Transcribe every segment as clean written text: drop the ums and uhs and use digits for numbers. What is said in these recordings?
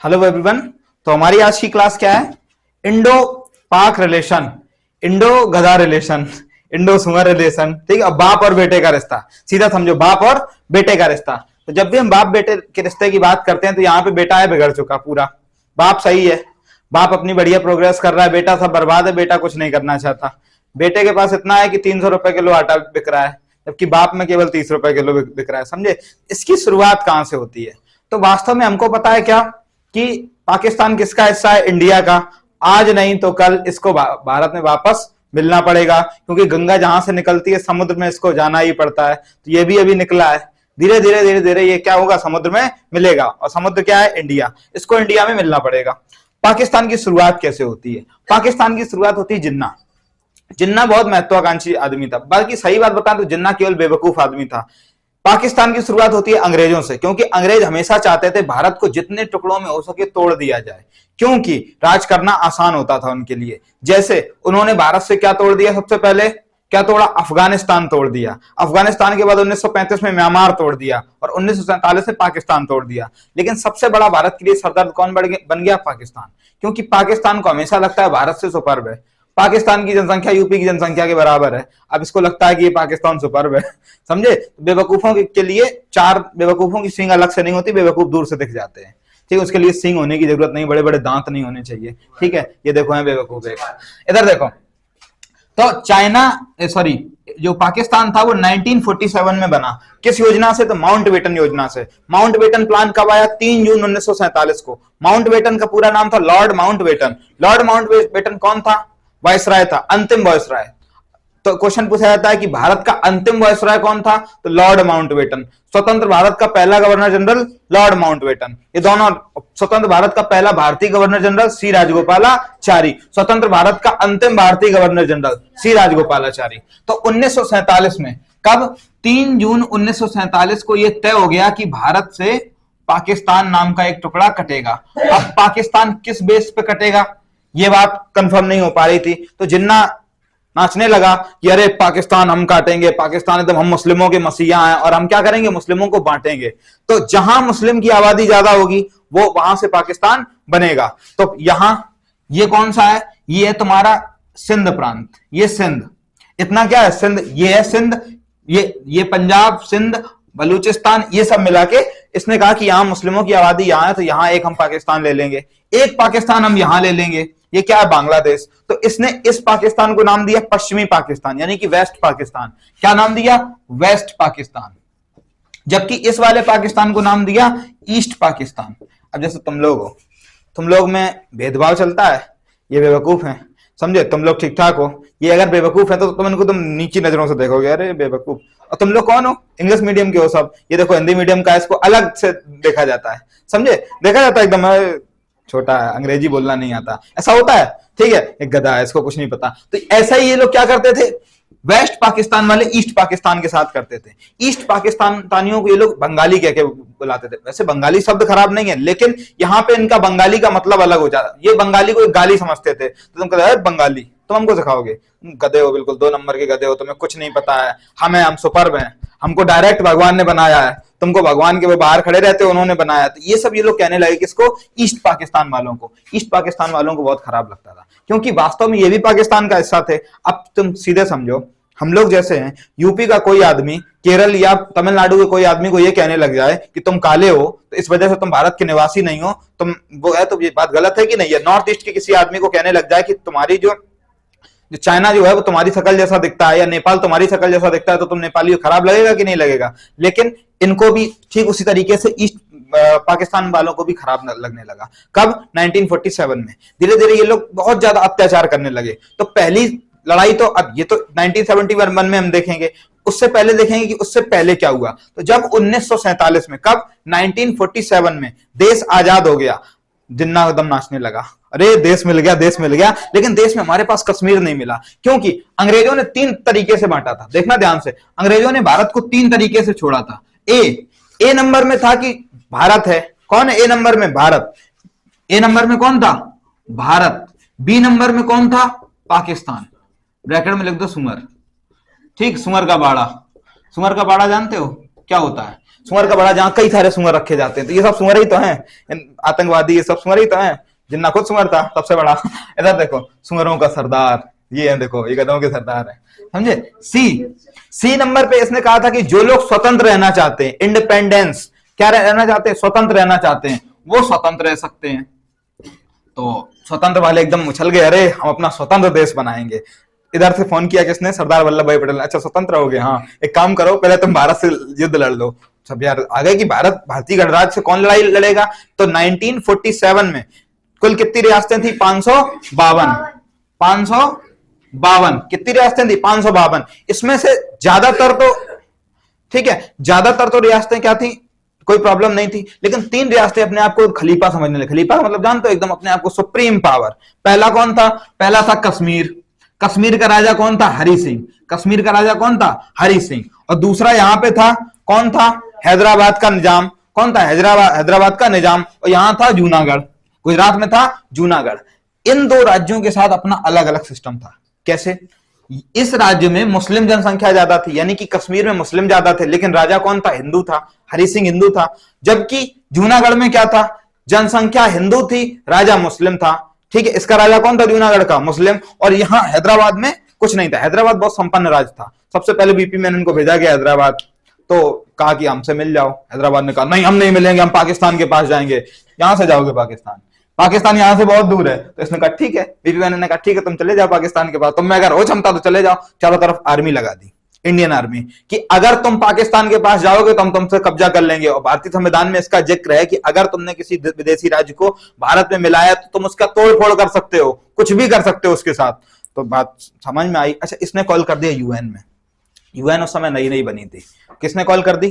Hello everyone. तो हमारी आज की क्लास क्या है? इंडो पाक रिलेशन, इंडो गधा रिलेशन, इंडो सुअर रिलेशन। ठीक है, बाप और बेटे का रिश्ता, सीधा समझो, बाप और बेटे का रिश्ता। तो जब भी हम बाप बेटे के रिश्ते की बात करते हैं तो यहाँ पे बेटा है बिगड़ चुका पूरा। बाप सही है, बाप अपनी बढ़िया प्रोग्रेस कर रहा है, बेटा सब बर्बाद है, बेटा कुछ नहीं करना चाहता। बेटे के पास इतना है कि 300 रुपए किलो आटा बिक रहा है, जबकि बाप में केवल 30 रुपए किलो बिक रहा है। समझे इसकी शुरुआत कहां से होती है? तो वास्तव में हमको पता है क्या कि पाकिस्तान किसका हिस्सा है? इंडिया का। आज नहीं तो कल इसको भारत में वापस मिलना पड़ेगा, क्योंकि गंगा जहां से निकलती है समुद्र में इसको जाना ही पड़ता है। तो ये भी अभी निकला है, धीरे धीरे धीरे धीरे ये क्या होगा? समुद्र में मिलेगा। और समुद्र क्या है? इंडिया। इसको इंडिया में मिलना पड़ेगा। पाकिस्तान की शुरुआत कैसे होती है? पाकिस्तान की शुरुआत होती है जिन्ना। जिन्ना बहुत महत्वाकांक्षी आदमी था, बल्कि सही बात बताएं तो जिन्ना केवल बेवकूफ आदमी था। पाकिस्तान की शुरुआत होती है अंग्रेजों से, क्योंकि अंग्रेज हमेशा चाहते थे भारत को जितने टुकड़ों में हो सके तोड़ दिया जाए, क्योंकि राज करना आसान होता था उनके लिए। जैसे उन्होंने भारत से क्या तोड़ दिया? सबसे पहले क्या तोड़ा? अफगानिस्तान तोड़ दिया। अफगानिस्तान के बाद 1935 में म्यांमार तोड़ दिया और 1947 में पाकिस्तान तोड़ दिया। लेकिन सबसे बड़ा भारत के लिए सरदर्द कौन बन गया? पाकिस्तान। क्योंकि पाकिस्तान को हमेशा लगता है भारत से सुपर्ब है। पाकिस्तान की जनसंख्या यूपी की जनसंख्या के बराबर है, अब इसको लगता है कि ये पाकिस्तान सुपर्ब है। समझे? बेवकूफों के लिए चार बेवकूफों की सींग अलग से नहीं होती, बेवकूफ दूर से दिख जाते हैं। ठीक है, उसके लिए सींग होने की जरूरत नहीं, बड़े बड़े दांत नहीं होने चाहिए। ठीक है, ये देखो है बेवकूफ। इधर देखो, तो चाइना सॉरी जो पाकिस्तान था वो 1947 में बना। किस योजना से? तो माउंटबेटन योजना से। माउंटबेटन प्लान कब आया? 3 जून 1947 को। माउंटबेटन का पूरा नाम था लॉर्ड माउंटबेटन। लॉर्ड माउंटबेटन कौन था? वायसराय था, अंतिम वायसराय। तो क्वेश्चन पूछा जाता है कि भारत का अंतिम वायसराय कौन था? तो लॉर्ड माउंटबेटन। स्वतंत्र भारत का पहला गवर्नर जनरल लॉर्ड माउंटबेटन। ये दोनों, स्वतंत्र भारत का पहला भारतीय गवर्नर जनरल सी राजगोपालाचारी, स्वतंत्र भारत का अंतिम भारतीय गवर्नर जनरल सी राजगोपालाचारी। तो 1947 में, कब? 3 जून 1947 को यह तय हो गया कि भारत से पाकिस्तान नाम का एक टुकड़ा कटेगा। अब पाकिस्तान किस बेस पे कटेगा ये बात कंफर्म नहीं हो पा रही थी। तो जिन्ना नाचने लगा कि अरे पाकिस्तान हम काटेंगे, पाकिस्तान एकदम, हम मुस्लिमों के मसीहा हैं और हम क्या करेंगे? मुस्लिमों को बांटेंगे। तो जहां मुस्लिम की आबादी ज्यादा होगी वो वहां से पाकिस्तान बनेगा। तो यहां ये कौन सा है? ये है तुम्हारा सिंध प्रांत, ये सिंध। इतना क्या है? सिंध, ये है सिंध, ये पंजाब, सिंध, बलूचिस्तान, ये सब मिला के इसने कहा कि यहां मुस्लिमों की आबादी यहां है, तो यहां एक हम पाकिस्तान ले लेंगे, एक पाकिस्तान हम यहां ले लेंगे। ये क्या है? बांग्लादेश। तो इसने इस पाकिस्तान को नाम दिया पश्चिमी पाकिस्तान, यानी कि वेस्ट पाकिस्तान। क्या नाम दिया? वेस्ट पाकिस्तान। जबकि इस वाले पाकिस्तान को नाम दिया ईस्ट पाकिस्तान। अब जैसे तुम लोग हो, तुम लोग में भेदभाव चलता है, ये बेवकूफ हैं, समझे? तुम लोग ठीक ठाक हो, ये अगर बेवकूफ है तो तुम इनको तुम नीची नजरों से देखोगे, अरे बेवकूफ। और तुम लोग कौन हो? इंग्लिश मीडियम के हो सब। ये देखो हिंदी मीडियम का, इसको अलग से देखा जाता है, समझे? देखा जाता है एकदम छोटा है, अंग्रेजी बोलना नहीं आता, ऐसा होता है। ठीक है, एक गधा है, इसको कुछ नहीं पता। तो ऐसा ही ये लोग क्या करते थे? वेस्ट पाकिस्तान वाले ईस्ट पाकिस्तान के साथ करते थे। ईस्ट पाकिस्तानियों को ये लोग बंगाली कह के बुलाते थे। वैसे बंगाली शब्द खराब नहीं है, लेकिन यहाँ पे इनका बंगाली का मतलब अलग हो जाता। ये बंगाली को एक गाली समझते थे। तो तुम कहते बंगाली, तुम हमको सिखाओगे? गधे हो, बिल्कुल 2 नंबर के गधे हो, तुम्हें कुछ नहीं पता है। हम सुपर्ब हैं, हमको डायरेक्ट भगवान ने बनाया है, तुमको भगवान के वो बाहर खड़े रहते उन्होंने बनाया। तो ये सब ये लोग कहने लगे किसको? ईस्ट पाकिस्तान वालों को। ईस्ट पाकिस्तान वालों को बहुत खराब लगता था, क्योंकि वास्तव में ये भी पाकिस्तान का हिस्सा थे। अब तुम सीधे समझो, हम लोग जैसे हैं, यूपी का कोई आदमी केरल या तमिलनाडु के कोई आदमी को ये कहने लग जाए कि तुम काले हो तो इस वजह से तुम भारत के निवासी नहीं हो, तुम वो है, तो ये बात गलत है कि नहीं है? नॉर्थ ईस्ट के किसी आदमी को कहने लग जाए कि तुम्हारी जो चाइना जो है वो तुम्हारी शकल जैसा दिखता है, या नेपाल तुम्हारी शकल जैसा दिखता है, तो तुम नेपाली हो, खराब लगेगा कि नहीं लगेगा? लेकिन इनको भी ठीक उसी तरीके से ईस्ट पाकिस्तान वालों को भी खराब लगने लगा। कब? 1947 में। धीरे धीरे ये लोग बहुत ज्यादा अत्याचार करने लगे। तो पहली लड़ाई तो, अब ये तो 1971 में हम देखेंगे, उससे पहले देखेंगे कि उससे पहले क्या हुआ। तो जब 1947 में, कब? 1947 में देश आजाद हो गया, जिन्ना एकदम नाचने लगा, अरे देश मिल गया, देश मिल गया। लेकिन देश में हमारे पास कश्मीर नहीं मिला, क्योंकि अंग्रेजों ने 3 तरीके से बांटा था। देखना ध्यान से, अंग्रेजों ने भारत को 3 तरीके से छोड़ा था। ए नंबर में था कि भारत है, कौन है ए नंबर में? भारत। ए नंबर में कौन था? भारत। बी नंबर में कौन था? पाकिस्तान। ब्रैकेट में लिख दो सुअर। ठीक, सुअर का बाड़ा। सुअर का बाड़ा जानते हो क्या होता है? सुअर का बड़ा, जहां कई सारे सुअर रखे जाते हैं, तो ये सब सुअर ही तो हैं, आतंकवादी ये सब सुअर ही तो हैं। जिन्ना खुद सुअर था सबसे बड़ा। इधर देखो सुअरों का सरदार, ये है, देखो ये गधों के सरदार है, समझे। सी नंबर पे इसने कहा था कि जो लोग स्वतंत्र रहना चाहते हैं, इंडिपेंडेंस, क्या रहना चाहते हैं, स्वतंत्र रहना चाहते हैं, वो स्वतंत्र रह सकते हैं। तो स्वतंत्र वाले एकदम उछल गए, अरे हम अपना स्वतंत्र देश बनाएंगे। इधर से फोन किया किसने, सरदार वल्लभ भाई पटेल। अच्छा स्वतंत्र हो गए, हाँ एक काम करो, पहले तुम भारत से युद्ध लड़ लो। सब यार आ गए कि भारतीय गणराज्य से कौन लड़ाई लड़ेगा। तो 1947 में कुल कितनी रियासतें थी, 552। 552 कितनी रियासतें थी, 552। इसमें से ज्यादातर तो ठीक है, ज्यादातर तो रियासतें क्या थी, कोई प्रॉब्लम नहीं थी, लेकिन 3 रियासतें अपने आप को खलीफा समझने लगे। खलीफा मतलब जानते हो, एकदम अपने आप को सुप्रीम पावर। पहला कौन था, पहला था कश्मीर। कश्मीर का राजा कौन था, हरि सिंह। कश्मीर का राजा कौन था, हरि सिंह। और दूसरा यहां पे था, कौन था, हैदराबाद का निजाम। कौन था, हैदराबाद का निजाम। और यहां था जूनागढ़, गुजरात में था जूनागढ़। इन 2 राज्यों के साथ अपना अलग अलग सिस्टम था। कैसे, इस राज्य में मुस्लिम जनसंख्या ज्यादा थी, यानी कि कश्मीर में मुस्लिम ज्यादा थे, लेकिन राजा कौन था, हिंदू था, हरि सिंह हिंदू था। जबकि जूनागढ़ में क्या था, जनसंख्या हिंदू थी, राजा मुस्लिम था। ठीक है, इसका राजा कौन था, जूनागढ़ का, मुस्लिम। और यहां हैदराबाद में कुछ नहीं था, हैदराबाद बहुत संपन्न राज्य था। सबसे पहले बीपी में इनको भेजा गया हैदराबाद, तो कहा कि हमसे मिल जाओ। हैदराबाद ने कहा नहीं हम नहीं मिलेंगे, हम पाकिस्तान के पास जाएंगे। यहां से जाओगे पाकिस्तान, पाकिस्तान यहां से बहुत दूर है। तो इसने कहा ठीक है, बीपी मैनन ने कहा ठीक है तुम चले जाओ पाकिस्तान के पास, तुम में अगर हो क्षमता तो चले जाओ। चारों तरफ आर्मी लगा दी, इंडियन आर्मी, कि अगर तुम पाकिस्तान के पास जाओगे तो हम तुमसे कब्जा कर लेंगे। और भारतीय संविधान में इसका जिक्र है कि अगर तुमने किसी विदेशी राज्य को भारत में मिलाया तो तुम उसका तोड़ फोड़ कर सकते हो, कुछ भी कर सकते हो उसके साथ। तो बात समझ में आई। अच्छा, इसने कॉल कर दिया यूएन में। यूएन उस समय नई नई बनी थी। किसने कॉल कर दी,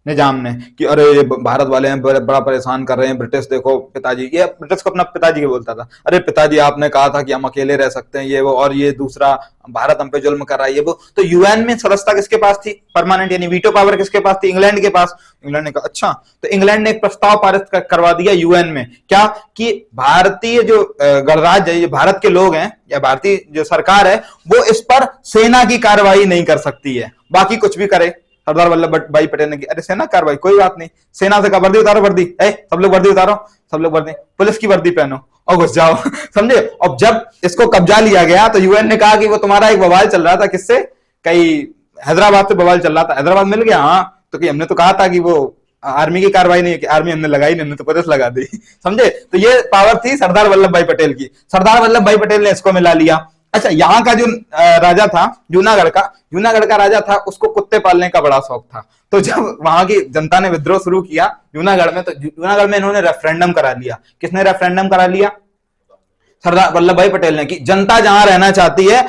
निजाम ने, कि अरे ये भारत वाले हैं बड़ा परेशान कर रहे हैं। ब्रिटिश देखो, पिताजी, ये ब्रिटिश को अपना पिताजी के बोलता था, अरे पिताजी आपने कहा था कि हम अकेले रह सकते हैं, ये वो, और ये दूसरा भारत हम पे जुल्म कर रहा है, ये वो। तो यूएन में सदस्यता किसके पास थी, परमानेंट, यानी वीटो पावर किसके पास थी, इंग्लैंड के पास। इंग्लैंड ने कहा अच्छा, तो इंग्लैंड ने एक प्रस्ताव पारित करवा दिया यूएन में, क्या, कि भारतीय जो गणराज्य है, भारत के लोग हैं या भारतीय जो सरकार है, वो इस पर सेना की कार्रवाई नहीं कर सकती है, बाकी कुछ भी करे। सरदार वल्लभ भाई पटेल ने की, अरे सेना कार्रवाई कोई बात नहीं, सेना से कहा वर्दी उतारो, वर्दी, सब लोग वर्दी उतारो, सब लोग वर्दी, पुलिस की वर्दी पहनो और घुस जाओ। समझे। और जब इसको कब्जा लिया गया तो यूएन ने कहा कि वो तुम्हारा एक बवाल चल रहा था, किससे, कई हैदराबाद से बवाल चल रहा था, हैदराबाद मिल गया, हाँ, तो कि हमने तो कहा था कि वो आर्मी की कार्रवाई नहीं की, आर्मी हमने लगाई नहीं, हमने तो पुलिस लगा दी। समझे। तो ये पावर थी सरदार वल्लभ भाई पटेल की। सरदार वल्लभ भाई पटेल ने इसको मिला लिया। अच्छा, यहाँ का जो राजा था जूनागढ़ का राजा था, उसको कुत्ते पालने का बड़ा शौक था। तो जब वहां की जनता ने विद्रोह शुरू किया जूनागढ़ में, तो जूनागढ़ में इन्होंने रेफरेंडम करा लिया। किसने रेफरेंडम करा लिया, सरदार वल्लभ भाई पटेल ने, कि जनता जहां रहना चाहती है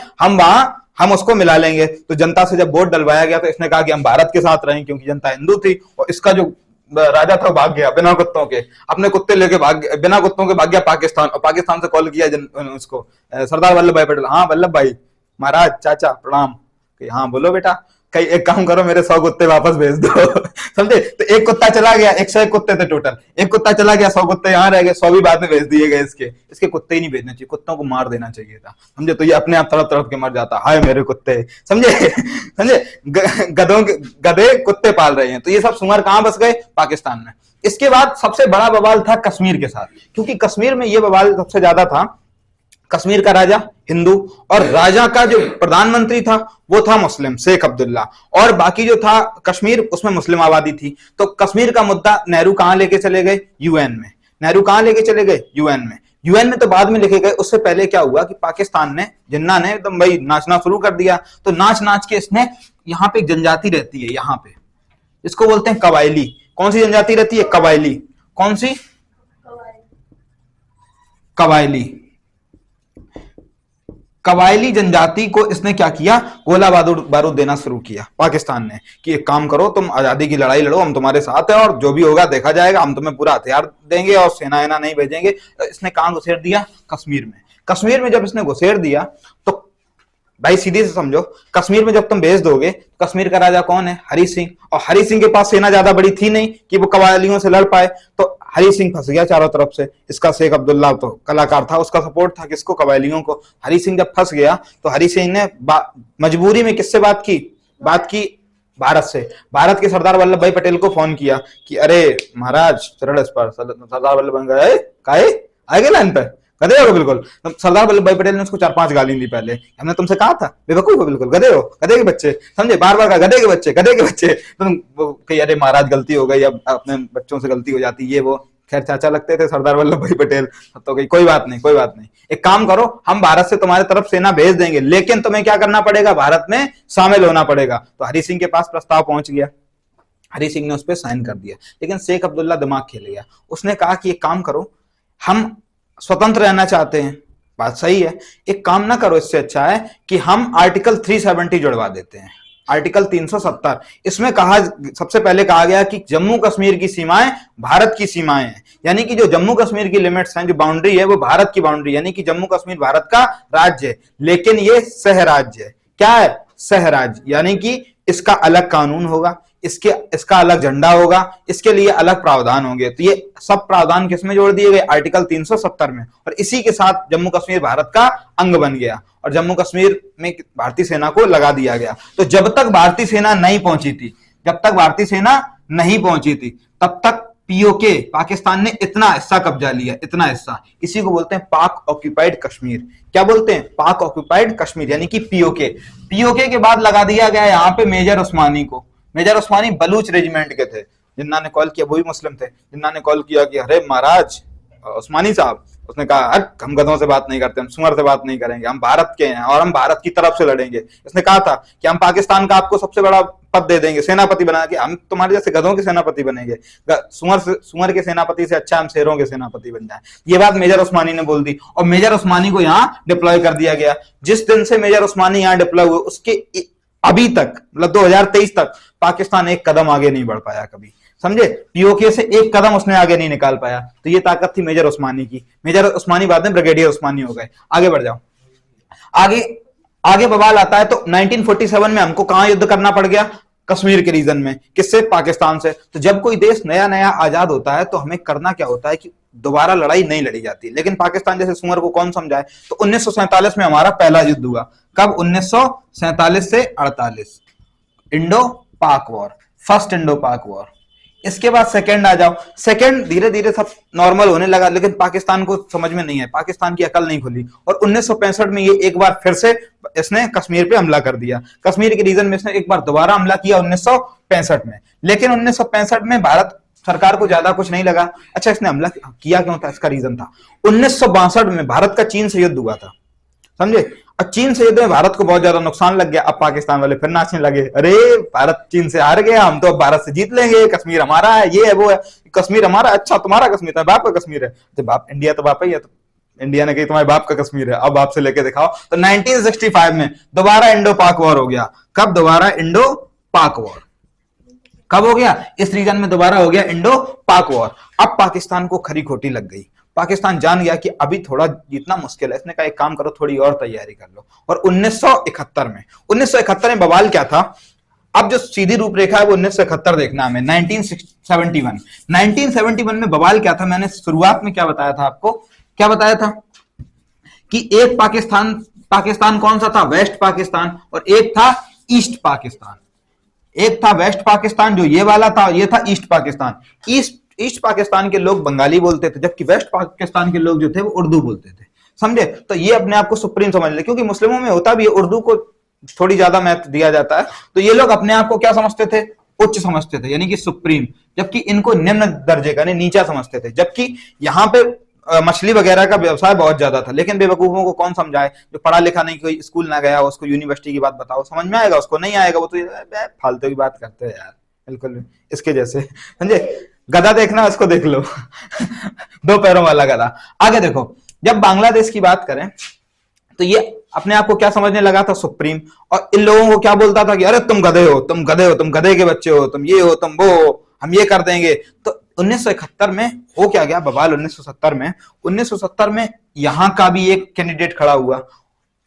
हम उसको मिला लेंगे। तो जनता से जब वोट डलवाया गया तो इसने कहा कि हम भारत के साथ रहें, क्योंकि जनता हिंदू थी। और इसका जो राजा था भाग गया बिना कुत्तों के, अपने कुत्ते लेके बिना कुत्तों के भाग गया पाकिस्तान। और पाकिस्तान से कॉल किया उसको, सरदार वल्लभ भाई पटेल, हाँ वल्लभ भाई महाराज चाचा प्रणाम। हाँ बोलो बेटा, कहीं एक काम करो, मेरे 100 कुत्ते वापस भेज दो। समझे। तो एक कुत्ता चला गया, 101 कुत्ते थे टोटल, एक कुत्ता चला गया, 100 कुत्ते यहाँ रह गए, 100 भी बाद में भेज दिए गए। इसके कुत्ते ही नहीं भेजना चाहिए, कुत्तों को मार देना चाहिए था। समझे। तो ये अपने आप तड़प तड़प के मर जाता, हाय मेरे कुत्ते। समझे। गधे कुत्ते पाल रहे हैं। तो ये सब सुअर कहां बस गए, पाकिस्तान में। इसके बाद सबसे बड़ा बवाल था कश्मीर के साथ, क्योंकि कश्मीर में ये बवाल सबसे ज्यादा था। कश्मीर का राजा हिंदू, और राजा का जो प्रधानमंत्री था वो था मुस्लिम, शेख अब्दुल्ला। और बाकी जो था कश्मीर, उसमें मुस्लिम आबादी थी। तो कश्मीर का मुद्दा नेहरू कहां लेके चले गए, यूएन में। नेहरू कहां लेके चले गए, यूएन में। यूएन में तो बाद में लेके गए। उससे पहले क्या हुआ कि पाकिस्तान ने, जिन्ना ने एकदम भाई नाचना शुरू कर दिया। तो नाच नाच के इसने, यहाँ पे एक जनजाति रहती है, यहाँ पे इसको बोलते हैं कबायली। कौन सी जनजाति रहती है, कबायली। कौन सी, कबायली। कबायली जनजाति को इसने क्या किया, गोला बारूद देना शुरू किया पाकिस्तान ने, कि एक काम करो तुम आजादी की लड़ाई लड़ो, हम तुम्हारे साथ हैं, और जो भी होगा देखा जाएगा, हम तुम्हें पूरा हथियार देंगे और सेना नहीं भेजेंगे। तो इसने कहां घुसेड़ दिया, कश्मीर में। कश्मीर में जब इसने घुसेड़ दिया तो भाई सीधे से समझो, कश्मीर में जब तुम भेज दोगे, कश्मीर का राजा कौन है, हरि सिंह। और हरि सिंह के पास सेना ज्यादा बड़ी थी नहीं कि वो कबायलियों से लड़ पाए। तो हरि सिंह फंस गया चारों तरफ से। इसका शेख अब्दुल्ला तो कलाकार था, उसका सपोर्ट था किसको, कबायलियों को। हरि सिंह जब फंस गया तो हरि सिंह ने मजबूरी में किससे बात की भारत से, भारत के सरदार वल्लभ भाई पटेल को फोन किया कि अरे महाराज सरदार वल्लभ भाई गए काहे आगे लाइन पे गधे हो बिल्कुल। तो सरदार वल्लभ भाई पटेल ने उसको 4-5 गाली दी पहले, हमने तुमसे कहा था बेवकूफ हो बिल्कुल, गधे हो, गधे के बच्चे, समझे, बार बार कहा गधे के बच्चे, गधे के बच्चे। तुम कही अरे महाराज गलती हो गई, अब अपने बच्चों से गलती हो जाती, ये वो। खैर चाचा लगते थे सरदार वल्लभ भाई पटेल, तो कही कोई बात नहीं, कोई बात नहीं, एक काम करो, हम भारत से तुम्हारे तरफ सेना भेज देंगे, लेकिन तुम्हें क्या करना पड़ेगा, भारत में शामिल होना पड़ेगा। तो हरि सिंह के पास प्रस्ताव पहुंच गया, हरि सिंह ने उस पर साइन कर दिया, लेकिन शेख अब्दुल्ला दिमाग खेल गया। उसने कहा कि एक काम करो, हम स्वतंत्र रहना चाहते हैं, बात सही है, एक काम ना करो, इससे अच्छा है कि हम आर्टिकल 370 जुड़वा देते हैं, आर्टिकल 370। इसमें कहा, सबसे पहले कहा गया कि जम्मू कश्मीर की सीमाएं भारत की सीमाएं हैं, यानी कि जो जम्मू कश्मीर की लिमिट्स हैं, जो बाउंड्री है वो भारत की बाउंड्री, यानी कि जम्मू कश्मीर भारत का राज्य है, लेकिन ये सह राज्य है। क्या है? सह राज्य, यानी कि इसका अलग कानून होगा, इसका अलग झंडा होगा, इसके लिए अलग प्रावधान होंगे। तो ये सब प्रावधान किसमें जोड़ दिए गए? आर्टिकल 370 में। और इसी के साथ जम्मू कश्मीर भारत का अंग बन गया और जम्मू कश्मीर में भारतीय सेना को लगा दिया गया। तो जब तक भारतीय सेना नहीं पहुंची थी, जब तक भारतीय सेना नहीं पहुंची थी, तब तक पीओके, पाकिस्तान ने इतना हिस्सा कब्जा लिया, इतना हिस्सा। इसी को बोलते हैं पाक ऑक्यूपाइड कश्मीर। क्या बोलते हैं? पाक ऑक्यूपाइड कश्मीर, यानी कि पीओके। पीओके के बाद लगा दिया गया यहाँ पे मेजर उस्मानी को। मेजर उस्मानी बलूच रेजिमेंट के थे। जिन्ना ने कॉल किया वो भी मुस्लिम थे। जिन्ना ने कॉल किया कि अरे महाराज उस्मानी साहब, उसने कहा अरे हम गधों से बात नहीं करते, हम सुअर से बात नहीं करेंगे, हम भारत के हैं और हम भारत की तरफ से लड़ेंगे। इसने कहा था कि हम पाकिस्तान का आपको सबसे बड़ा पद दे देंगे, सेनापति बना के, हम तुम्हारे जैसे गधों के सेनापति बनेंगे, सुअर के सेनापति से अच्छा हम शेरों के सेनापति बन जाए। ये बात मेजर उस्मानी ने बोल दी और मेजर उस्मानी को यहाँ डिप्लॉय कर दिया गया। जिस दिन से मेजर उस्मानी यहाँ डिप्लॉय हुए उसके अभी तक, मतलब 2023 तक पाकिस्तान एक कदम आगे नहीं बढ़ पाया कभी, समझे? पीओके से एक कदम उसने आगे नहीं निकाल पाया। तो ये ताकत थी मेजर उस्मानी की। मेजर उस्मानी बाद में ब्रिगेडियर उस्मानी हो गए। आगे बढ़ जाओ, आगे आगे बवाल आता है। तो 1947 में हमको कहां युद्ध करना पड़ गया? कश्मीर के रीजन में। किससे? पाकिस्तान से। तो जब कोई देश नया नया आजाद होता है तो हमें करना क्या होता है कि दोबारा लड़ाई नहीं लड़ी जाती। लेकिन पाकिस्तान जैसे सुअर को कौन समझाए? तो 1947 में हमारा पहला युद्ध हुआ। कब? 1947 से 48, इंडो पाक वॉर, फर्स्ट इंडो पाक वॉर। इसके बाद सेकंड आ जाओ। सेकंड धीरे धीरे सब नॉर्मल होने लगा, लेकिन पाकिस्तान को समझ में नहीं है, पाकिस्तान की अकल नहीं खुली और 1965 में ये एक बार फिर से इसने कश्मीर पे हमला कर दिया। कश्मीर के रीजन में इसने एक बार दोबारा हमला किया 1965 में। लेकिन 1965 में भारत सरकार को ज्यादा कुछ नहीं लगा। अच्छा, इसने हमला किया क्यों था? इसका रीजन था 1962 में भारत का चीन से युद्ध हुआ था, समझे? और चीन से युद्ध में भारत को बहुत ज्यादा नुकसान लग गया। अब पाकिस्तान वाले फिर नाचने लगे, अरे भारत चीन से हार गया, हम तो अब भारत से जीत लेंगे, कश्मीर हमारा है, ये है वो है, कश्मीर हमारा। अच्छा, तुम्हारा कश्मीर था, बाप का कश्मीर है? तो बाप इंडिया तो बाप ही है। तो इंडिया ने कही तुम्हारे बाप का कश्मीर है, अब आपसे लेके दिखाओ। तो 1965 में दोबारा इंडो पाक वॉर हो गया। कब दोबारा इंडो पाक वॉर? कब हो गया? इस रीजन में दोबारा हो गया इंडो पाक वॉर। अब पाकिस्तान को खरी खोटी लग गई। पाकिस्तान जान गया कि अभी थोड़ा जीतना मुश्किल है। इसने कहा एक काम करो, थोड़ी और तैयारी कर लो। और 1971 में बवाल क्या था? अब जो सीधी रूपरेखा है वो 1971 देखना हमें। 1971 में बवाल क्या था? मैंने शुरुआत में क्या बताया था आपको? क्या बताया था कि एक पाकिस्तान कौन सा था? वेस्ट पाकिस्तान, और एक था ईस्ट पाकिस्तान। एक था वेस्ट पाकिस्तान जो ये वाला था, ये था ईस्ट पाकिस्तान। ईस्ट पाकिस्तान के लोग बंगाली बोलते थे, जबकि वेस्ट पाकिस्तान के लोग जो थे वो उर्दू बोलते थे, समझे? तो ये अपने आप को सुप्रीम समझ ले, क्योंकि मुस्लिमों में होता भी है, उर्दू को थोड़ी ज्यादा महत्व दिया जाता है। तो ये लोग अपने आप को क्या समझते थे? उच्च समझते थे, यानी कि सुप्रीम, जबकि इनको निम्न दर्जे का, नीचा समझते थे। जबकि यहाँ पे मछली वगैरह का व्यवसाय बहुत ज्यादा था। लेकिन बेवकूफों को कौन समझाए? जो पढ़ा लिखा नहीं, कोई स्कूल ना गया, उसको यूनिवर्सिटी की बात बताओ, समझ में आएगा? उसको नहीं आएगा, वो तो फालतू की बात करते हैं यार, बिल्कुल इसके जैसे, समझे? गधा देखना, उसको देख लो दो पैरों वाला गधा। आगे देखो, जब बांग्लादेश की बात करें तो ये अपने आप को क्या समझने लगा था? सुप्रीम। और इन लोगों को क्या बोलता था कि अरे तुम गधे हो, तुम गधे हो, तुम गधे के बच्चे हो, तुम ये हो, तुम वो हो, हम ये कर देंगे। तो 1971 में हो क्या गया बवाल? 1970 में यहां का भी एक कैंडिडेट खड़ा हुआ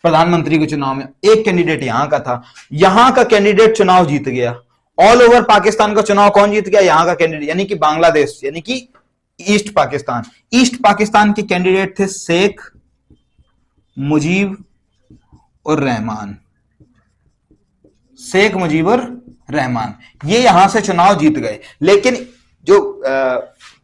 प्रधानमंत्री के चुनाव में। एक कैंडिडेट यहां का था, यहां का कैंडिडेट चुनाव जीत गया। ऑल ओवर पाकिस्तान का चुनाव कौन जीत गया? यहां का कैंडिडेट, यानी कि बांग्लादेश, यानी कि ईस्ट पाकिस्तान। ईस्ट पाकिस्तान के कैंडिडेट थे शेख मुजीब और रहमान। शेख मुजीब और रहमान, ये यहां से चुनाव जीत गए। लेकिन जो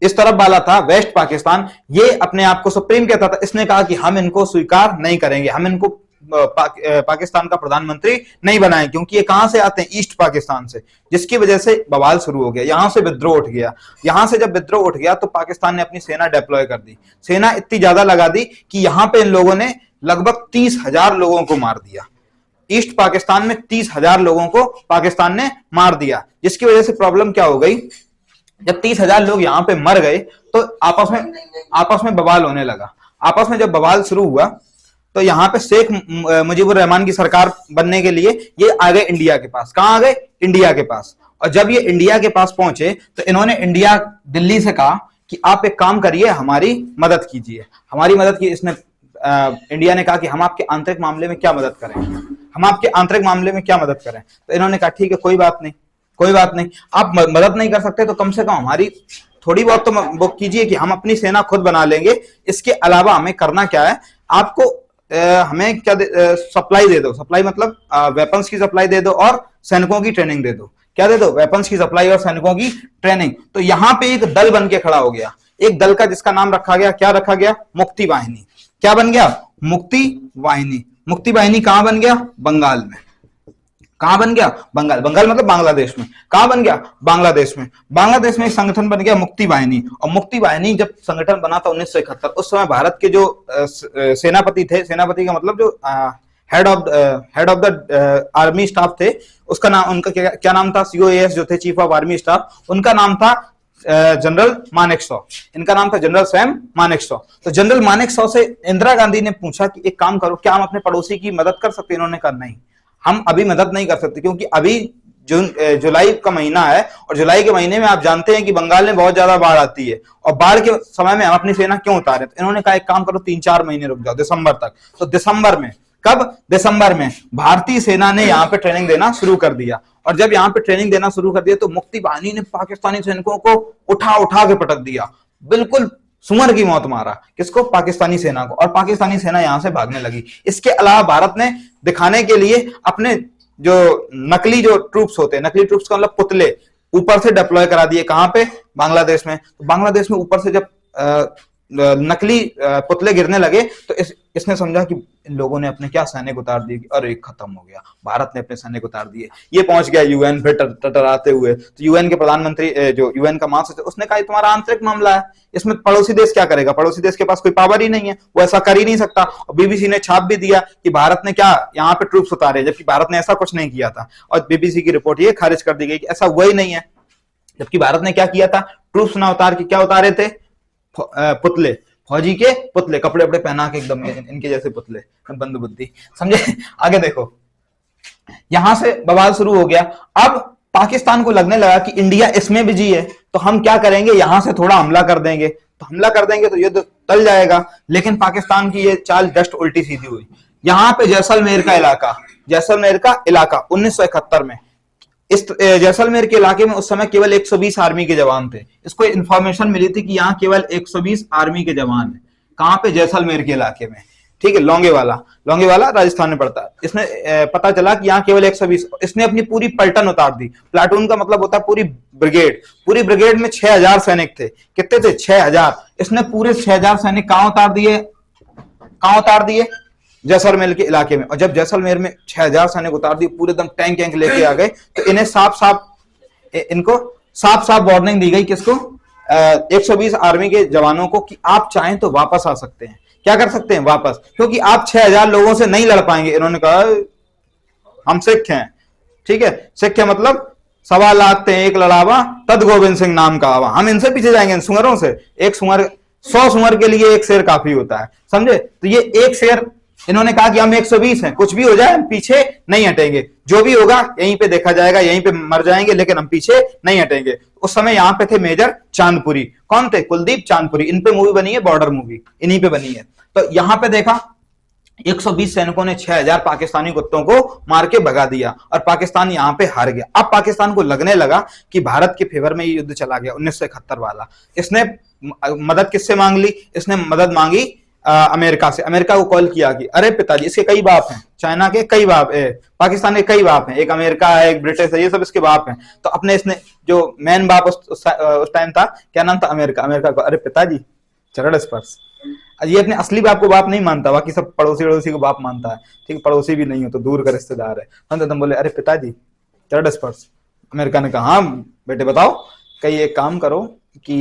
इस तरफ वाला था वेस्ट पाकिस्तान, ये अपने आप को सुप्रीम कहता था, इसने कहा कि हम इनको स्वीकार नहीं करेंगे, हम इनको पाकिस्तान का प्रधानमंत्री नहीं बनाए, क्योंकि ये कहां से आते हैं, ईस्ट पाकिस्तान से, जिसकी वजह से बवाल शुरू हो गया, यहां से विद्रोह उठ गया। यहां से जब विद्रोह उठ गया तो पाकिस्तान ने अपनी सेना डिप्लॉय कर दी, सेना इतनी ज्यादा लगा दी कि यहां पे इन लोगों ने लगभग 30,000 लोगों को मार दिया। ईस्ट पाकिस्तान में 30,000 लोगों को पाकिस्तान ने मार दिया, जिसकी वजह से प्रॉब्लम क्या हो गई, जब 30,000 लोग यहां पे मर गए तो आपस में बवाल होने लगा। आपस में जब बवाल शुरू हुआ तो यहां पे शेख मुजीबुर रहमान की सरकार बनने के लिए ये आ गए इंडिया के पास। कहां आ गए, इंडिया के पास। और जब ये इंडिया के पास पहुंचे तो इन्होंने इंडिया दिल्ली से कहा कि आप एक काम करिए, हमारी मदद कीजिए, हमारी मदद की। इसने इंडिया ने कहा कि हम आपके आंतरिक मामले में क्या मदद करें, हम आपके आंतरिक मामले में क्या मदद करें। तो इन्होंने कहा ठीक है, कोई बात नहीं, कोई बात नहीं, आप मदद नहीं कर सकते तो कम से कम हमारी थोड़ी बहुत तो वो कीजिए कि हम अपनी सेना खुद बना लेंगे। इसके अलावा हमें करना क्या है, आपको हमें क्या सप्लाई दे दो, सप्लाई मतलब वेपन्स की सप्लाई दे दो और सैनिकों की ट्रेनिंग दे दो। क्या दे दो, वेपन्स की सप्लाई और सैनिकों की ट्रेनिंग। तो यहां पे एक दल बन के खड़ा हो गया, एक दल का जिसका नाम रखा गया, क्या रखा गया, मुक्ति वाहिनी। क्या बन गया, मुक्ति वाहिनी। मुक्ति वाहिनी कहां बन गया, बंगाल में। कहां बन गया, बंगाल। बंगाल मतलब बांग्लादेश में। कहां बन गया, बांग्लादेश में। बांग्लादेश में एक संगठन बन गया मुक्ति वाहिनी। और मुक्ति वाहिनी जब संगठन बना था 1971, उस समय भारत के जो सेनापति थे, सेनापति का मतलब जो head of the army staff थे, उसका नाम, उनका क्या नाम था, COAS जो थे, चीफ ऑफ आर्मी स्टाफ, उनका नाम था जनरल मानेकशॉ। इनका नाम था जनरल सैम मानेकशॉ। तो जनरल मानेकशॉ से इंदिरा गांधी ने पूछा कि एक काम करो, क्या हम अपने पड़ोसी की मदद कर सकते हैं। इन्होंने कहा नहीं, हम अभी मदद नहीं कर सकते, क्योंकि अभी जुलाई का महीना है और जुलाई के महीने में आप जानते हैं कि बंगाल में बहुत ज्यादा बाढ़ आती है, और बाढ़ के समय में हम अपनी सेना क्यों उतारे। तो इन्होंने कहा एक काम करो, 3-4 महीने रुक जाओ, दिसंबर तक। तो दिसंबर में, कब, दिसंबर में भारतीय सेना ने यहाँ पे ट्रेनिंग देना शुरू कर दिया। और जब यहाँ पे ट्रेनिंग देना शुरू कर दिया तो मुक्ति वाहिनी ने पाकिस्तानी सैनिकों को उठा उठा के पटक दिया, बिल्कुल सुअर की मौत मारा। किसको, पाकिस्तानी सेना को। और पाकिस्तानी सेना यहां से भागने लगी। इसके अलावा भारत ने दिखाने के लिए अपने जो नकली जो ट्रूप्स होते हैं, नकली ट्रूप्स का मतलब पुतले, ऊपर से डिप्लॉय करा दिए। कहां पे, बांग्लादेश में। तो बांग्लादेश में ऊपर से जब नकली पुतले गिरने लगे तो इसने समझा कि इन लोगों ने अपने क्या सैनिक उतार दिए, और एक खत्म हो गया, भारत ने अपने सैनिक उतार दिए। ये पहुंच गया यूएन पे टटराते हुए। तो यूएन के प्रधानमंत्री, जो यूएन का महासचिव, उसने कहा तुम्हारा आंतरिक मामला है, इसमें पड़ोसी देश क्या करेगा, पड़ोसी देश के पास कोई पावर ही नहीं है, वो ऐसा कर ही नहीं सकता। और बीबीसी ने छाप भी दिया कि भारत ने क्या यहाँ पे ट्रूप्स उतारे, जबकि भारत ने ऐसा कुछ नहीं किया था। और बीबीसी की रिपोर्ट ये खारिज कर दी गई कि ऐसा हुआ ही नहीं है, जबकि भारत ने क्या किया था, ट्रूप्स ना उतार के क्या उतारे थे, पुतले, फौजी के पुतले, कपड़े वपड़े पहना के एकदम इनके जैसे पुतले, बंद बुद्धि, समझे। आगे देखो, यहां से बवाल शुरू हो गया। अब पाकिस्तान को लगने लगा कि इंडिया इसमें बिजी है, तो हम क्या करेंगे, यहां से थोड़ा हमला कर देंगे। तो हमला कर देंगे तो युद्ध टल जाएगा। लेकिन पाकिस्तान की ये चाल जस्ट उल्टी सीधी हुई। यहां पे जैसलमेर का इलाका, जैसलमेर का इलाका 1971 में, इस जैसलमेर के इलाके में उस समय केवल 120 आर्मी के जवान थे। इसको इंफॉर्मेशन मिली थी कि यहाँ केवल 120 आर्मी के जवान हैं। कहां पे, जैसलमेर के इलाके में, ठीक है। लोंगेवाला राजस्थान में पड़ता है। इसने पता चला कि यहाँ केवल 120। इसने अपनी पूरी पलटन उतार दी। प्लाटून का मतलब होता है पूरी ब्रिगेड। पूरी ब्रिगेड में 6000 सैनिक थे। कितने थे, 6000। इसने पूरे 6000 सैनिक कहां उतार दिए, कहां उतार दिए, जैसलमेर के इलाके में। और जब जैसलमेर में 6000 सैनिक उतार दिए, पूरे एकदम टैंक वैंक लेके आ गए, तो इन्हें इनको साफ साफ वार्निंग दी गई। किसको, 120 आर्मी के जवानों को, कि आप चाहें तो वापस आ सकते हैं। क्या कर सकते हैं, वापस, क्योंकि आप 6000 लोगों से नहीं लड़ पाएंगे। इन्होंने कहा हम सिख हैं, ठीक है, सिख है मतलब 1.25 लाख थे एक लड़ावा, तद गोविंद सिंह नाम का आवा, हम इनसे पीछे जाएंगे, सुअरों से। एक सुअर, 100 सुअर के लिए एक शेर काफी होता है, समझे। तो ये एक शेर, इन्होंने कहा कि हम 120 हैं, कुछ भी हो जाए हम पीछे नहीं हटेंगे, जो भी होगा यहीं पे देखा जाएगा, यहीं पे मर जाएंगे, लेकिन हम पीछे नहीं हटेंगे। उस समय यहाँ पे थे मेजर चांदपुरी। कौन थे, कुलदीप चांदपुरी। इन पे मूवी बनी है, बॉर्डर मूवी, इन्हीं पे बनी है। तो यहां पे देखा 120 सैनिकों ने 6000 पाकिस्तानी कुत्तों को मार के भगा दिया और पाकिस्तान यहां पे हार गया। अब पाकिस्तान को लगने लगा कि भारत के फेवर में ये युद्ध चला गया 1971 वाला। इसने मदद किससे मांग ली, इसने मदद मांगी अमेरिका से, अमेरिका को कॉल किया कि अरे पिताजी, इसके कई बाप हैं, चाइना के कई बाप, पाकिस्तान के कई बाप हैं, एक अमेरिका है, एक ब्रिटिश है, ये सब इसके बाप हैं। तो अपने इसने जो मेन बाप उस टाइम था, क्या नाम था, अमेरिका, अमेरिका को अरे पिताजी चरण स्पर्श। ये अपने असली बाप को बाप नहीं मानता, बाकी सब पड़ोसी वड़ोसी को बाप मानता है, ठीक है, पड़ोसी भी नहीं हो तो दूर का रिश्तेदार है। हम तो बोले अरे पिताजी चरण स्पर्श। अमेरिका ने कहा हाँ बेटे बताओ, कहीं एक काम करो कि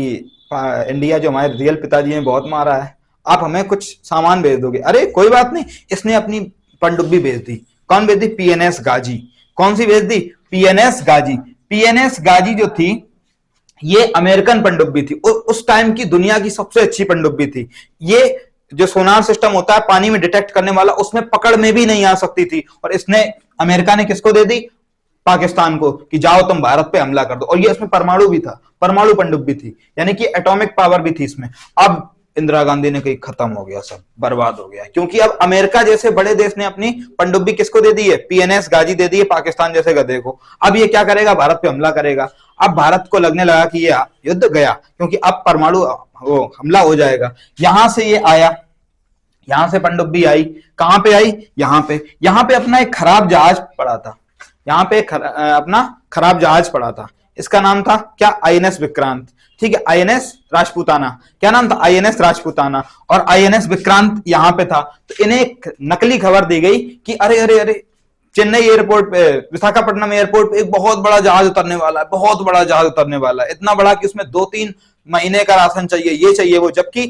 इंडिया जो हमारे रियल पिताजी हैं बहुत मारा है, आप हमें कुछ सामान भेज दोगे। अरे कोई बात नहीं, इसने अपनी पनडुब्बी भेज दी। कौन भेज दी, पीएनएस गाजी। कौन सी भेज दी, पीएनएस गाजी। पीएनएस गाजी जो थी ये अमेरिकन पनडुब्बी थी, उस टाइम की दुनिया की सबसे अच्छी पनडुब्बी थी। ये जो सोनार सिस्टम होता है पानी में डिटेक्ट करने वाला, उसमें पकड़ में भी नहीं आ सकती थी, और इसने अमेरिका ने किसको दे दी, पाकिस्तान को, कि जाओ तुम भारत पे हमला कर दो। और ये इसमें परमाणु भी था, परमाणु पनडुब्बी थी, यानी कि एटॉमिक पावर भी थी इसमें। अब इंदिरा गांधी ने कही खत्म हो गया, सब बर्बाद हो गया, क्योंकि अब अमेरिका जैसे बड़े देश ने अपनी पनडुब्बी किसको दे दी है, पीएनएस गाजी दे दी है, पाकिस्तान जैसे गधे को। अब ये क्या करेगा, भारत पे हमला करेगा। अब भारत को लगने लगा कि ये युद्ध गया, क्योंकि अब परमाणु हमला हो जाएगा। यहां से ये आया, यहां से पनडुब्बी आई, कहां पे आई, यहां पे अपना एक खराब जहाज पड़ा था, यहां पे अपना खराब जहाज पड़ा था। इसका नाम था क्या, आईएनएस विक्रांत, ठीक है, आईएनएस राजपूताना। क्या नाम था, आईएनएस राजपूताना, और आईएनएस विक्रांत यहां पे था। तो इन्हें एक नकली खबर दी गई कि अरे अरे अरे चेन्नई एयरपोर्ट पे, विशाखापट्टनम एयरपोर्ट पे एक बहुत बड़ा जहाज उतरने वाला है, बहुत बड़ा जहाज उतरने वाला है, इतना बड़ा कि उसमें 2-3 महीने का राशन चाहिए, ये चाहिए वो। जबकि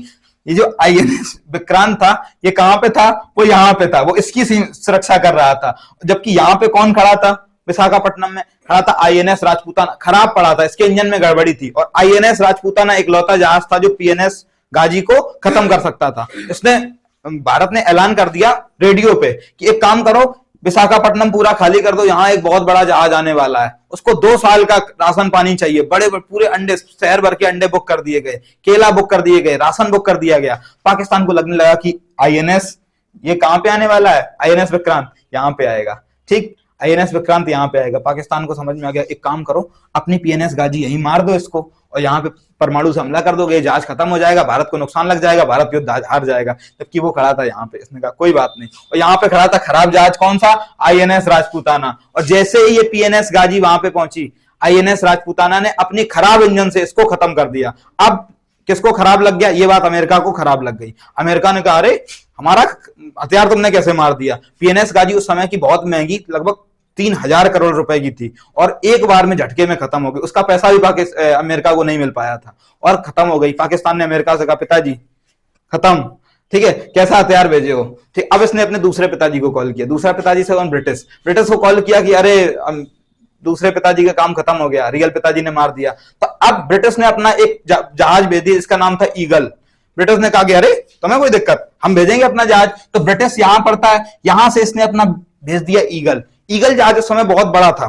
ये जो आईएनएस विक्रांत था ये कहां पे था, वो यहां पे था, वो इसकी सुरक्षा कर रहा था। जबकि यहां पे कौन खड़ा था, विशाखापट्टनम में खड़ा था आईएनएस राजपूताना, खराब पड़ा था, इसके इंजन में गड़बड़ी थी। और आईएनएस राजपूताना एक लौता जहाज था जो पीएनएस गाजी को खत्म कर सकता था। इसने, भारत ने ऐलान कर दिया रेडियो पे कि एक काम करो, विशाखापट्टनम पूरा खाली कर दो, यहाँ एक बहुत बड़ा जहाज आने वाला है, उसको 2 साल का राशन पानी चाहिए। बड़े पूरे अंडे, शहर भर के अंडे बुक कर दिए गए, केला बुक कर दिए गए, राशन बुक कर दिया गया। पाकिस्तान को लगने लगा कि आईएनएस ये कहां पे आने वाला है, आईएनएस विक्रांत यहां पे आएगा, ठीक, आईएनएस विक्रांत यहां पे आएगा। पाकिस्तान को समझ में आ गया, एक काम करो, अपनी पीएनएस गाजी यहीं मार दो इसको, और यहाँ पे परमाणु से हमला कर दोगे, जहाज खत्म हो जाएगा, भारत को नुकसान लग जाएगा, भारत युद्ध हार जाएगा। जबकि वो खड़ा था यहाँ पे, इसने कहा कोई बात नहीं, और यहाँ पे खड़ा था खराब जहाज, कौन सा, आईएनएस राजपूताना। और जैसे ही ये पीएनएस गाजी वहां पे पहुंची, आईएनएस राजपूताना ने अपनी खराब इंजन से इसको खत्म कर दिया। अब किसको खराब लग गया, ये बात अमेरिका को खराब लग गई। अमेरिका ने कहा अरे हमारा हथियार तुमने कैसे मार दिया। पीएनएस गाजी उस समय की बहुत महंगी, लगभग 3000 करोड़ रुपए की थी, और एक बार में झटके में खत्म हो गई। उसका पैसा भी अमेरिका को नहीं मिल पाया था, और खत्म हो गई। पाकिस्तान ने अमेरिका से कहा पिताजी खत्म, ठीक है, कैसा हथियार भेजे हो, ठीक। अब इसने अपने दूसरे पिताजी को कॉल किया, दूसरा पिताजी से ब्रिटिश को कॉल किया कि अरे दूसरे पिताजी का काम खत्म हो गया, रियल पिताजी ने मार दिया। तो अब ब्रिटिश ने अपना एक जहाज भेज दिया, इसका नाम था ईगल। ब्रिटिश ने कहा कि अरे तुम्हें कोई दिक्कत, हम भेजेंगे अपना जहाज। तो ब्रिटिश यहां पड़ता है, यहां से इसने अपना भेज दिया ईगल। ईगल जहाज उस समय बहुत बड़ा था,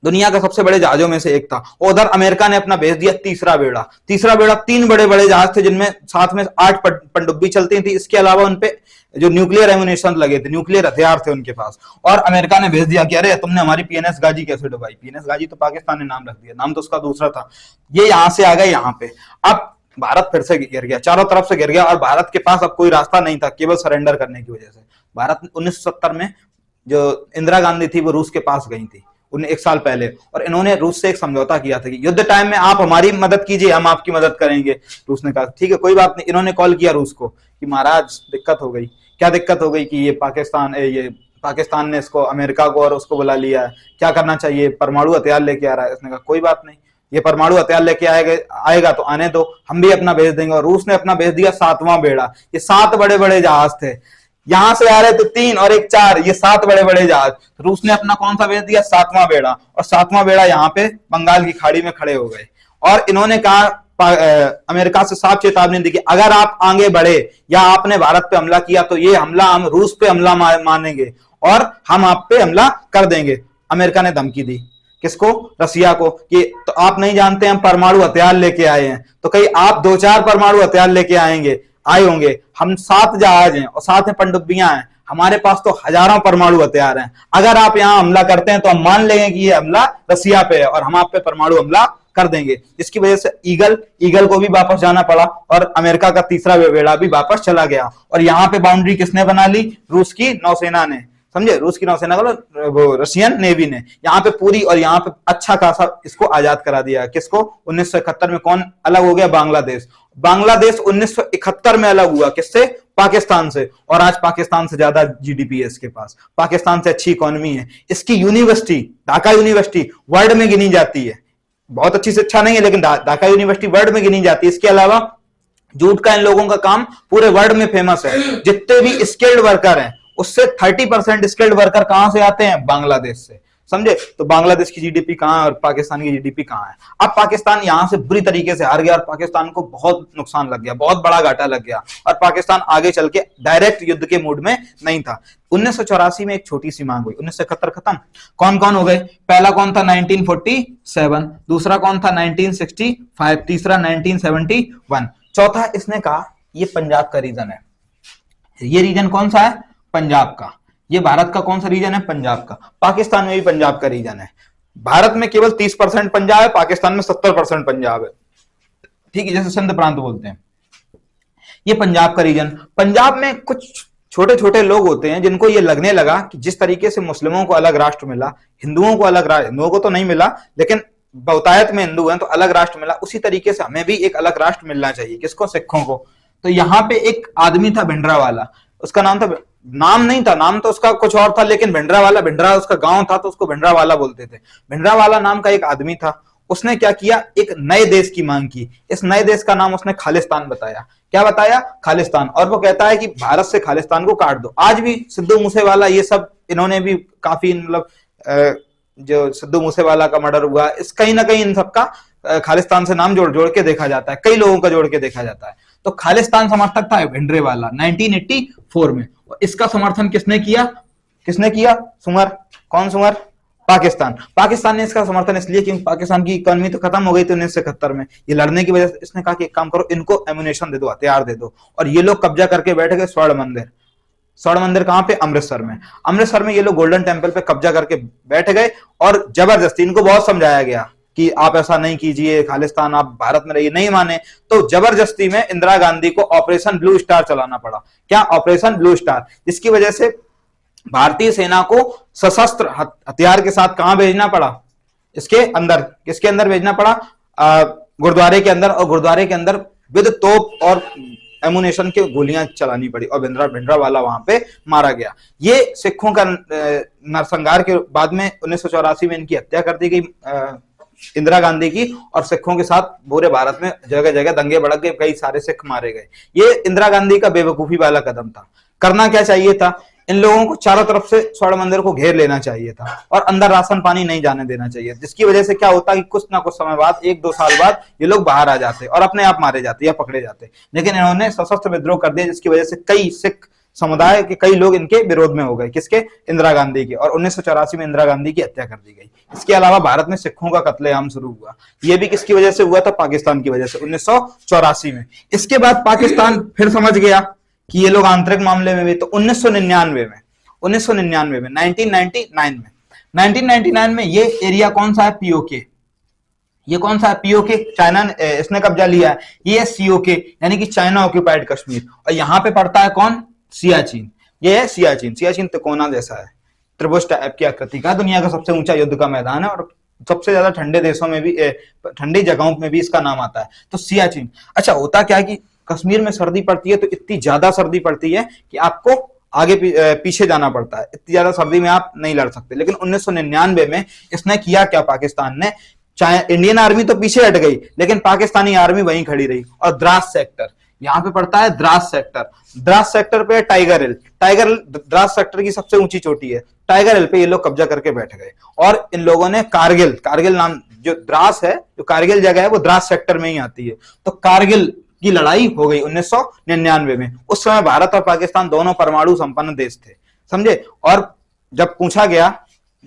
दुनिया का सबसे बड़े जहाजों में से एक था। उधर अमेरिका ने अपना भेज दिया तीसरा बेड़ा। 3 बड़े बड़े जहाज थे, जिनमें साथ में 8 पनडुब्बी चलती थी। इसके अलावा उनपे जो न्यूक्लियर एम्यूनिशन लगे थे, न्यूक्लियर हथियार थे उनके पास। और अमेरिका ने भेज दिया कि अरे तुमने हमारी पीएनएस गाजी कैसे डुबाई। पीएनएस गाजी तो पाकिस्तान ने नाम रख दिया, नाम तो उसका दूसरा था। ये यहां से आ गए यहाँ पे। अब भारत फिर से गिर गया, चारों तरफ से गिर गया, और भारत के पास अब कोई रास्ता नहीं था, केवल सरेंडर करने की वजह से। भारत 1970 में जो इंदिरा गांधी थी वो रूस के पास गई थी, उन्हें 1 साल पहले, और इन्होंने रूस से एक समझौता किया था कि युद्ध टाइम में आप हमारी मदद कीजिए, हम आपकी मदद करेंगे। रूस ने कहा ठीक है कोई बात नहीं। इन्होंने कॉल किया रूस को कि महाराज दिक्कत हो गई। क्या दिक्कत हो गई कि ये पाकिस्तान ने इसको, अमेरिका को और उसको बुला लिया है, क्या करना चाहिए, परमाणु हथियार लेके आ रहा है। इसने कहा कोई बात नहीं, ये परमाणु हथियार लेके आएगा तो आने दो, हम भी अपना भेज देंगे। और रूस ने अपना भेज दिया 7वां बेड़ा। ये 7 बड़े बड़े जहाज थे, यहां से आ रहे थे 3 और 1 4, ये 7 बड़े बड़े जहाज। रूस ने अपना कौन सा भेज दिया, 7वां बेड़ा। और 7वां बेड़ा यहाँ पे बंगाल की खाड़ी में खड़े हो गए। और इन्होंने कहा, अमेरिका से साफ चेतावनी दी कि अगर आप आगे बढ़े या आपने भारत पे हमला किया तो ये हमला हम रूस पे हमला मानेंगे और हम आप पे हमला कर देंगे। अमेरिका ने धमकी दी किसको, रसिया को, कि तो आप नहीं जानते हम परमाणु हथियार लेके आए हैं, तो कहीं आप 2-4 परमाणु हथियार लेके आए होंगे। हम 7 जहाज हैं और 7 पनडुब्बियां हैं, हमारे पास तो हजारों परमाणु हथियार हैं। अगर आप यहां हमला करते हैं तो हम मान लेंगे कि ये हमला रसिया पे है और हम आप पे परमाणु हमला कर देंगे, जिसकी वजह से ईगल को भी वापस जाना पड़ा और अमेरिका का तीसरा बेड़ा भी वापस चला गया। और यहाँ पे बाउंड्री किसने बना ली? रूस की नौसेना ने, समझे, रूस की नौसेना को, वो रशियन नेवी ने यहाँ पे पूरी, और यहाँ पे अच्छा खासा इसको आजाद करा दिया। किसको? 1971 में कौन अलग हो गया? बांग्लादेश। बांग्लादेश 1971 में अलग हुआ, किससे? पाकिस्तान से। और आज पाकिस्तान से ज्यादा जीडीपी है इसके पास, पाकिस्तान से अच्छी इकोनॉमी है। इसकी यूनिवर्सिटी, ढाका यूनिवर्सिटी, वर्ल्ड में गिनी जाती है। बहुत अच्छी शिक्षा नहीं है, लेकिन ढाका यूनिवर्सिटी वर्ल्ड में गिनी जाती है। इसके अलावा जूट का इन लोगों का काम पूरे वर्ल्ड में फेमस है। जितने भी स्किल्ड वर्कर हैं उससे 30% स्किल्ड वर्कर कहां से आते हैं? बांग्लादेश से, समझे। तो बांग्लादेश की जीडीपी कहां है और पाकिस्तान की जीडीपी कहां है? अब पाकिस्तान यहां से बुरी तरीके से हार गया और पाकिस्तान को बहुत नुकसान लग गया, बहुत बड़ा घाटा लग गया और पाकिस्तान आगे चल के डायरेक्ट युद्ध के मूड में नहीं था। 1984 में एक छोटी सी मांग हुई, 1971 खत्म। कौन कौन हो गए? पहला कौन था? 1947, दूसरा कौन था? 1965, तीसरा 1971, चौथा इसने कहा ये पंजाब का रीजन है। ये रीजन कौन सा है? पंजाब का। ये भारत का कौन सा रीजन है? पंजाब का। पाकिस्तान में भी पंजाब का रीजन है। भारत में केवल 30% पंजाब है, पाकिस्तान में 70% पंजाब है, ठीक है, जैसे सिंध प्रांत बोलते हैं। ये पंजाब का रीजन। पंजाब में कुछ छोटे छोटे लोग होते हैं जिनको ये लगने लगा कि जिस तरीके से मुस्लिमों को अलग राष्ट्र मिला, हिंदुओं को अलग राष्ट्र, हिंदुओं को तो नहीं मिला लेकिन बहुतायत में हिंदू हैं तो अलग राष्ट्र मिला, उसी तरीके से हमें भी एक अलग राष्ट्र मिलना चाहिए। किसको? सिखों को। तो यहां पे एक आदमी था भिंडरावाला, उसका नाम था, नाम नहीं था, नाम तो उसका कुछ और था, लेकिन भिंडरावाला, भिंडरा उसका गांव था तो उसको भिंडरावाला बोलते थे। भिंडरावाला नाम का एक आदमी था। उसने क्या किया? एक नए देश की मांग की। इस नए देश का नाम उसने खालिस्तान बताया। क्या बताया? खालिस्तान। और वो कहता है कि भारत से खालिस्तान को काट दो। आज भी सिद्धू मूसेवाला, ये सब इन्होंने भी काफी, मतलब जो सिद्धू मूसेवाला का मर्डर हुआ, इस कहीं ना कहीं इन सबका खालिस्तान से नाम जोड़ जोड़ के देखा जाता है, कई लोगों का जोड़ के देखा जाता है। तो खालिस्तान समर्थक था भिंडरेवाला 1984 में। इसका समर्थन किसने किया? किसने किया? सुमर। कौन सुमर? पाकिस्तान। पाकिस्तान ने इसका समर्थन इसलिए क्योंकि पाकिस्तान की इकोनॉमी तो खत्म हो गई थी 1971 में। ये लड़ने की वजह से इसने कहा कि एक काम करो, इनको एम्युनेशन दे दो, हथियार दे दो। और ये लोग कब्जा करके बैठ गए स्वर्ण मंदिर। स्वर्ण मंदिर कहां पे? अमृतसर में। अमृतसर में ये लोग गोल्डन टेम्पल पे कब्जा करके बैठ गए और जबरदस्ती, इनको बहुत समझाया गया कि आप ऐसा नहीं कीजिए, खालिस्तान आप भारत में रहिए, नहीं माने। तो जबरदस्ती में इंदिरा गांधी को ऑपरेशन ब्लू स्टार चलाना पड़ा। क्या? ऑपरेशन ब्लू स्टार, जिसकी वजह से भारतीय सेना को सशस्त्र हथियार के साथ कहां भेजना पड़ा? इसके अंदर। किसके अंदर भेजना पड़ा? गुरुद्वारे के अंदर। और गुरुद्वारे के अंदर विद तोप और एमुनेशन के गोलियां चलानी पड़ी और भिंडरावाला वहां पे मारा गया। ये सिखों का नरसंहार के बाद में 1984 में इनकी हत्या कर दी गई इंदिरा गांधी की, और सिखों के साथ पूरे भारत में जगह जगह दंगे भड़क गए, कई सारे सिख मारे गए। ये इंदिरा गांधी का बेवकूफी वाला कदम था। करना क्या चाहिए था? इन लोगों को चारों तरफ से स्वर्ण मंदिर को घेर लेना चाहिए था और अंदर राशन पानी नहीं जाने देना चाहिए, जिसकी वजह से क्या होता कि कुछ ना कुछ समय बाद, 1-2 साल बाद ये लोग बाहर आ जाते और अपने आप मारे जाते या पकड़े जाते। लेकिन इन्होंने सशस्त्र विद्रोह कर दिया, जिसकी वजह से कई सिख समुदाय के कई लोग इनके विरोध में हो गए। किसके? इंदिरा गांधी के। और 1984 में इंदिरा गांधी की हत्या कर दी गई। इसके अलावा भारत में सिखों का कत्लेआम शुरू हुआ। यह भी किसकी वजह से हुआ था? पाकिस्तान की वजह से, 1984 में। इसके बाद पाकिस्तान फिर समझ गया कि ये लोग आंतरिक मामले में भी, तो 1999 में 1999 में ये एरिया कौन सा है? पीओके। ये कौन सा है? पीओके। चाइना इसने कब्जा लिया है। ये सीओके यानी कि चाइना ऑक्यूपाइड कश्मीर। और यहां पे पड़ता है कौन? सियाचिन। ये है सियाचिन। सियाचिन तिकोना जैसा है, त्रिभुज टाइप की आकृति का, दुनिया का सबसे ऊंचा युद्ध का मैदान है और सबसे ज्यादा ठंडे देशों में भी, ठंडी जगहों में भी इसका नाम आता है। तो सियाचिन। अच्छा, होता क्या है कि कश्मीर में सर्दी पड़ती है तो इतनी ज्यादा सर्दी पड़ती है कि आपको आगे पीछे जाना पड़ता है। इतनी ज्यादा सर्दी में आप नहीं लड़ सकते। लेकिन 1999 में इसने किया क्या? पाकिस्तान ने, इंडियन आर्मी तो पीछे हट गई लेकिन पाकिस्तानी आर्मी वहीं खड़ी रही। और द्रास सेक्टर, यहां पे पड़ता है द्रास सेक्टर। द्रास सेक्टर पे टाइगर हिल। टाइगर हिल द्रास सेक्टर की सबसे ऊंची चोटी है। टाइगर हिल पे ये लोग कब्जा करके बैठ गए और इन लोगों ने कारगिल नाम, जो द्रास है, जो कारगिल जगह है, वो द्रास सेक्टर में ही आती है। तो कारगिल की लड़ाई हो गई 1999 में। उस समय भारत और पाकिस्तान दोनों परमाणु संपन्न देश थे, समझे। और जब पूछा गया,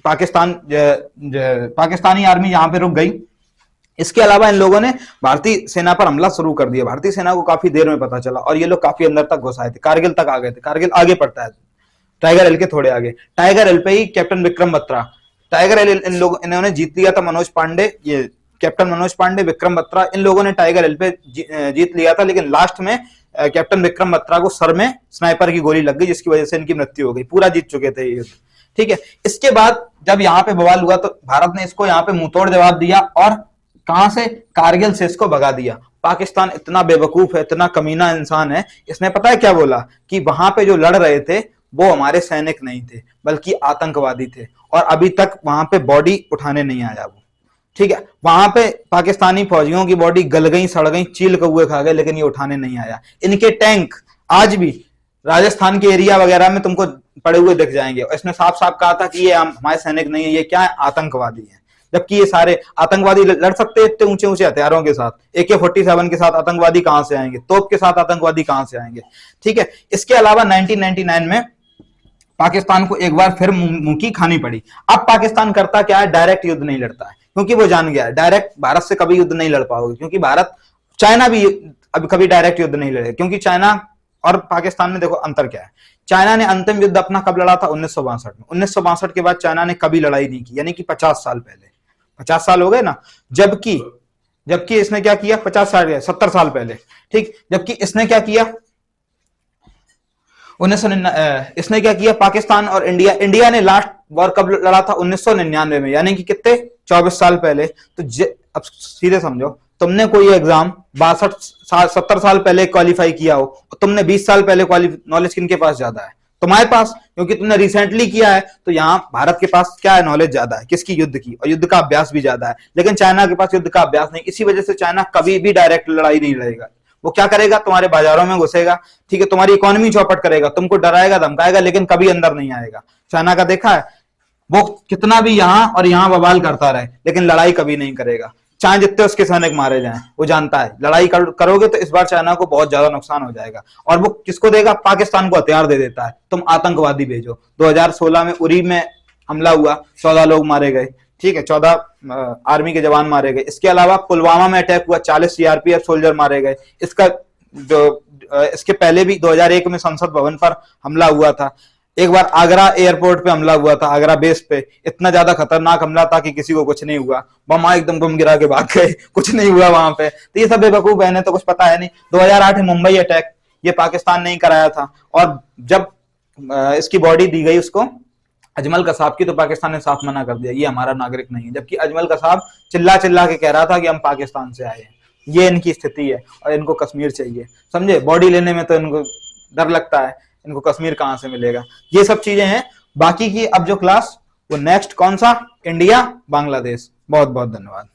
पाकिस्तानी आर्मी यहां पे रुक गई। इसके अलावा इन लोगों ने भारतीय सेना पर हमला शुरू कर दिया। भारतीय सेना को काफी देर में पता चला और ये लोग काफी अंदर तक घुस आए थे, कारगिल तक आ गए थे। कारगिल आगे पड़ता है टाइगर हिल के थोड़े आगे। टाइगर हिल पे ही कैप्टन विक्रम बत्रा, टाइगर हिल इन्होंने जीत लिया था। मनोज पांडे, ये कैप्टन मनोज पांडे, विक्रम बत्रा, इन लोगों ने टाइगर हिल पे जीत लिया था, लेकिन लास्ट में कैप्टन विक्रम बत्रा को सर में स्नाइपर की गोली लग गई, जिसकी वजह से इनकी मृत्यु हो गई। पूरा जीत चुके थे ये युद्ध, ठीक है। इसके बाद जब यहाँ पे बवाल हुआ तो भारत ने इसको यहाँ पे मुंहतोड़ जवाब दिया, और कहां से, कारगिल से इसको भगा दिया। पाकिस्तान इतना बेवकूफ है, इतना कमीना इंसान है, इसने पता है क्या बोला कि वहां पे जो लड़ रहे थे वो हमारे सैनिक नहीं थे बल्कि आतंकवादी थे, और अभी तक वहां पे बॉडी उठाने नहीं आया वो, ठीक है। वहां पे पाकिस्तानी फौजियों की बॉडी गल गई, सड़ गई, चील कौए खा गए, लेकिन ये उठाने नहीं आया। इनके टैंक आज भी राजस्थान के एरिया वगैरह में तुमको पड़े हुए दिख जाएंगे, और इसने साफ साफ कहा था कि ये हमारे सैनिक नहीं है, ये क्या है, आतंकवादी है। जबकि ये सारे आतंकवादी लड़ सकते हैं इतने ऊंचे ऊंचे हथियारों के साथ, AK-47 के साथ आतंकवादी कहां से आएंगे, तोप के साथ आतंकवादी कहां से आएंगे, ठीक है। इसके अलावा 1999 में पाकिस्तान को एक बार फिर मुंह की खानी पड़ी। अब पाकिस्तान करता क्या है, डायरेक्ट युद्ध नहीं लड़ता है, क्योंकि वो जान गया है डायरेक्ट भारत से कभी युद्ध नहीं लड़ पाओगे, क्योंकि भारत, चाइना भी अब कभी डायरेक्ट युद्ध नहीं लड़े, क्योंकि चाइना और पाकिस्तान में देखो अंतर क्या है। चाइना ने अंतिम युद्ध अपना कब लड़ा था, 1962 में। 1962 के बाद चाइना ने कभी लड़ाई नहीं की, यानी कि 50 साल पहले, 50 साल हो गए ना। जबकि इसने क्या किया, 50 साल गए, 70 साल पहले, ठीक। जबकि इसने क्या किया, इसने क्या किया, पाकिस्तान और इंडिया ने लास्ट वॉर कब लड़ा था, 1999 में, यानी कि कितने, 24 साल पहले। तो अब सीधे समझो, तुमने कोई एग्जाम 70 साल पहले क्वालिफाई किया हो, और तुमने 20 साल पहले नॉलेज किनके पास ज्यादा है, तुम्हारे पास, क्योंकि तुमने रिसेंटली किया है। तो यहाँ भारत के पास क्या है, नॉलेज ज्यादा है, किसकी, युद्ध की, और युद्ध का अभ्यास भी ज्यादा है। लेकिन चाइना के पास युद्ध का अभ्यास नहीं, इसी वजह से चाइना कभी भी डायरेक्ट लड़ाई नहीं लड़ेगा। वो क्या करेगा, तुम्हारे बाजारों में घुसेगा, ठीक है, तुम्हारी इकोनॉमी चौपट करेगा, तुमको डराएगा धमकाएगा, लेकिन कभी अंदर नहीं आएगा। चाइना का देखा है, वो कितना भी यहां और यहां बवाल करता रहे, लेकिन लड़ाई कभी नहीं करेगा, चाहे जितने उसके सैनिक मारे जाएं। वो जानता है लड़ाई करोगे तो इस बार चाइना को बहुत ज्यादा नुकसान हो जाएगा, और वो किसको देगा, पाकिस्तान को हथियार दे देता है, तुम आतंकवादी भेजो। 2016 में उरी में हमला हुआ, 14 लोग मारे गए, ठीक है, 14 आर्मी के जवान मारे गए। इसके अलावा पुलवामा में अटैक हुआ, 40 CRPF सोल्जर मारे गए। इसके पहले भी 2001 में संसद भवन पर हमला हुआ था। एक बार आगरा एयरपोर्ट पे हमला हुआ था, आगरा बेस पे, इतना ज्यादा खतरनाक हमला था कि किसी को कुछ नहीं हुआ, बम एकदम बम गिरा के भाग गए, कुछ नहीं हुआ वहां पे। तो ये सब बेवकूफ है, तो कुछ पता है नहीं। 2008 मुंबई अटैक, ये पाकिस्तान ने ही कराया था, और जब इसकी बॉडी दी गई उसको अजमल कसाब की, तो पाकिस्तान ने साफ मना कर दिया, ये हमारा नागरिक नहीं है। जबकि अजमल कसाब चिल्ला चिल्ला के कह रहा था कि हम पाकिस्तान से आए हैं। ये इनकी स्थिति है, और इनको कश्मीर चाहिए, समझे। बॉडी लेने में तो इनको डर लगता है, इनको कश्मीर कहां से मिलेगा। ये सब चीजें हैं। बाकी की अब जो क्लास, वो नेक्स्ट कौन सा, इंडिया बांग्लादेश। बहुत बहुत धन्यवाद।